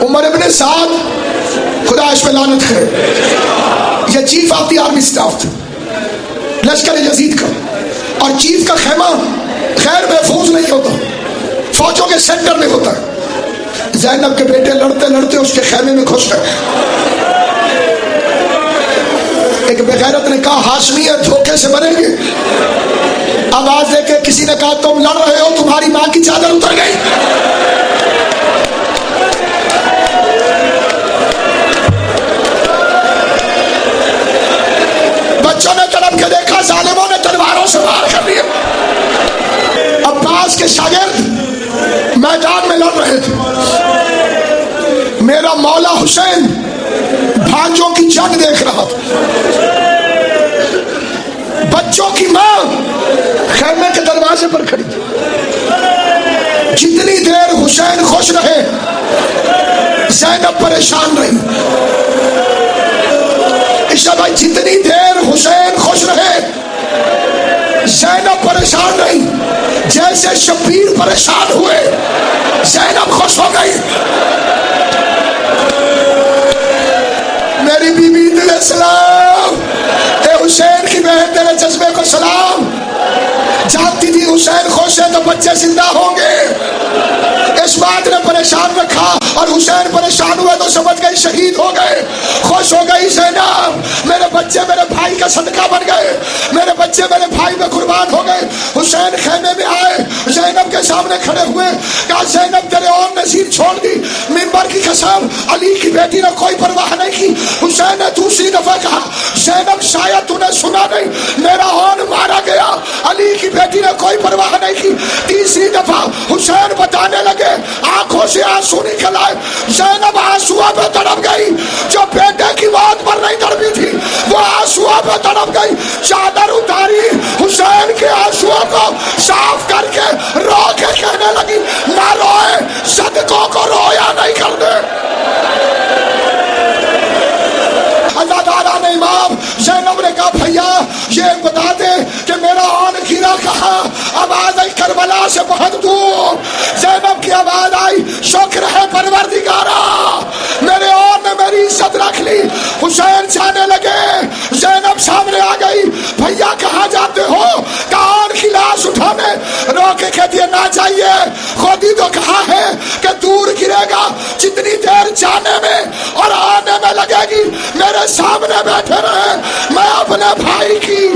عمر ابن سعد خدا اس پہ لعنت کرے، یہ chief of the army staff تھا لشکر یزید کا، اور چیف کا خیمہ خیر محفوظ نہیں ہوتا، فوجوں کے سینٹر میں ہوتا ہے۔ زینب کے بیٹے لڑتے لڑتے اس کے خیمے میں گھس گئے۔ ایک بغیرت نے کہا ہاشمی ہے، دھوکے سے مریں گے۔ آواز دے کے کسی نے کہا تم لڑ رہے ہو، تمہاری ماں کی چادر اتر گئی۔ بچوں نے تڑپ کے دیکھا، ظالموں نے تلواروں سے وار کر دیا۔ عباس کے شاگرد میدان میں لڑ رہے تھے۔ میرا مولا حسین بھانجوں کی جنگ دیکھ رہا تھا۔ بچوں کی ماں خیمے کے دروازے پر کھڑی تھی۔ جتنی دیر حسین خوش رہے زینب پریشان رہی۔ عشاء بھائی جتنی دیر حسین خوش رہے زینب پریشان رہی۔ جیسے شبیر پریشان ہوئے زینب خوش ہو گئی۔ میری بی بی تیرے سلام، اے حسین کی بہن تیرے جذبے کو سلام۔ جانتی تھی حسین خوش ہے تو بچے زندہ ہوں گے۔ اس بات نے پریشان رکھا، اور حسین پریشان ہوئے تو سمجھ گئی شہید ہو گئے۔ خوش ہو گئی زینب، میرے بچے میرے بھائی کا صدقہ بن گئے، میرے بچے میرے بھائی میں قربان ہو گئے۔ حسین خیمے میں آئے، زینب کے سامنے کھڑے ہوئے، کہا زینب تیرے اور نظیر چھوڑ دی، منبر کی قسم علی کی بیٹی نے کوئی پرواہ نہیں کی۔ حسین نے دوسری دفعہ کہا زینب شاید تو نے سنا نہیں، میرا اون مارا گیا، علی کی بیٹی نے کوئی پرواہ نہیں کی۔ تیسری دفعہ حسین بتانے لگے، آنکھوں سے آنسو نکل آئے۔ زینب آنسوؤں پہ تڑپ گئی، جو بیٹے کی موت پر نہیں تڑپی تھی وہ آنسوؤں پہ تڑپ گئی۔ چادر اتاری، حسین کے آنسوؤں کو صاف کر کے رو کے کہنے لگی نہ روئے، صدقوں کو رویا نہیں کر دے۔ اللہ تعالیٰ نے امام زینب نے کہا بھیا یہ بتا دے کہ میرا آن گرا کہاں۔ آواز آئی کربلا سے بہت دور۔ زینب کی آواز آئی شکر ہے پروردگارا، میرے آن نے میری عزت رکھ لی۔ حسین جانے لگے، زینب سامنے آ گئی، بھیا کہاں جاتے ہو؟ کہا آن کی لاش اٹھانے۔ رو کے کہتی ہے نہ چاہیے، خود ہی تو کہا ہے کہ دور گرے گا، جتنی دیر جانے میں اور آنے میں لگے گی میرے سامنے بیٹھے رہے۔ میں اپنے بھائی کی